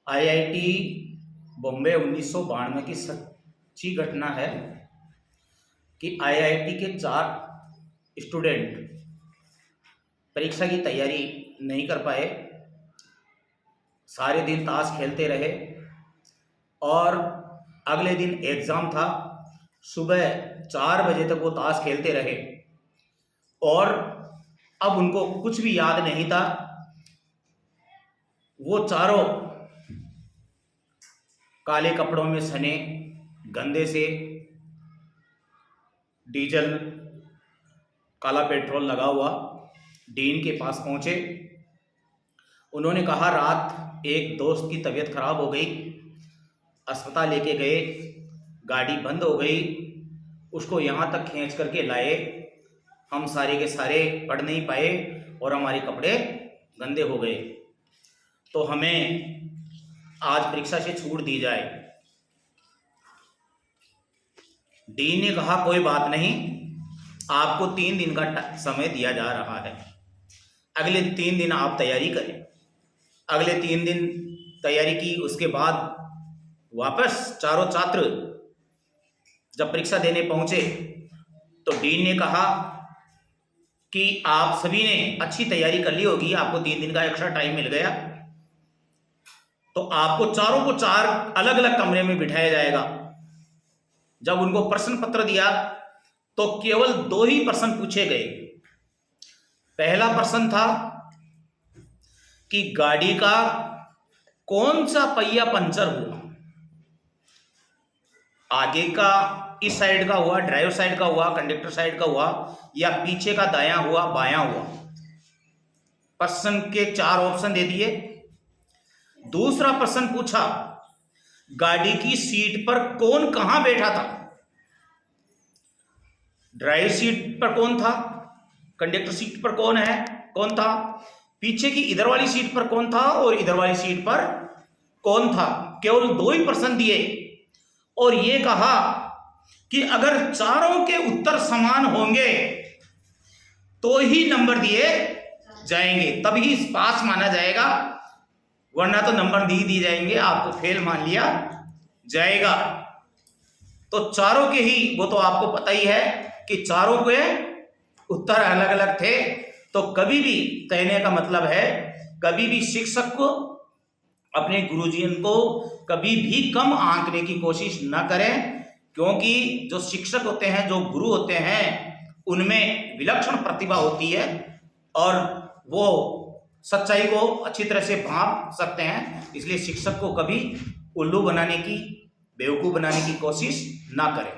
IIT Bombay 1992 की सच्ची घटना है कि आईआईटी के 4 स्टूडेंट परीक्षा की तैयारी नहीं कर पाए, सारे दिन ताश खेलते रहे और अगले दिन एग्ज़ाम था। सुबह 4 बजे तक वो ताश खेलते रहे और अब उनको कुछ भी याद नहीं था। वो चारों काले कपड़ों में सने, गंदे से, डीजल, काला पेट्रोल लगा हुआ डीन के पास पहुंचे। उन्होंने कहा रात एक दोस्त की तबीयत खराब हो गई, अस्पताल लेके गए, गाड़ी बंद हो गई, उसको यहाँ तक खींच करके लाए। हम सारे के सारे पढ़ नहीं पाए और हमारे कपड़े गंदे हो गए, तो हमें आज परीक्षा से छूट दी जाए। डीन ने कहा कोई बात नहीं, आपको 3 दिन का समय दिया जा रहा है, अगले 3 दिन आप तैयारी करें। अगले 3 दिन तैयारी की, उसके बाद वापस चारों छात्र जब परीक्षा देने पहुंचे तो डीन ने कहा कि आप सभी ने अच्छी तैयारी कर ली होगी, आपको 3 दिन का एक्स्ट्रा टाइम मिल गया, तो आपको चारों को 4 अलग अलग कमरे में बिठाया जाएगा। जब उनको प्रश्न पत्र दिया तो केवल 2 ही प्रश्न पूछे गए। पहला प्रश्न था कि गाड़ी का कौन सा पहिया पंचर हुआ, आगे का इस साइड का हुआ, ड्राइवर साइड का हुआ, कंडक्टर साइड का हुआ, या पीछे का दायां हुआ, बायां हुआ। प्रश्न के 4 ऑप्शन दे दिए। दूसरा प्रश्न पूछा गाड़ी की सीट पर कौन कहां बैठा था, ड्राइवर सीट पर कौन था, कंडक्टर सीट पर कौन था, पीछे की इधर वाली सीट पर कौन था और इधर वाली सीट पर कौन था। केवल 2 ही प्रश्न दिए और ये कहा कि अगर चारों के उत्तर समान होंगे तो ही नंबर दिए जाएंगे, तभी पास माना जाएगा, वरना तो नंबर नहीं दिए जाएंगे, आपको फेल मान लिया जाएगा। तो चारों के ही, वो तो आपको पता ही है कि चारों के उत्तर अलग अलग थे। तो कभी भी, कहने का मतलब है, कभी भी शिक्षक को, अपने गुरुजन को कभी भी कम आंकने की कोशिश ना करें, क्योंकि जो शिक्षक होते हैं, जो गुरु होते हैं, उनमें विलक्षण प्रतिभा होती है और वो सच्चाई को अच्छी तरह से भांप सकते हैं। इसलिए शिक्षक को कभी उल्लू बनाने की, बेवकूफ़ बनाने की कोशिश ना करें।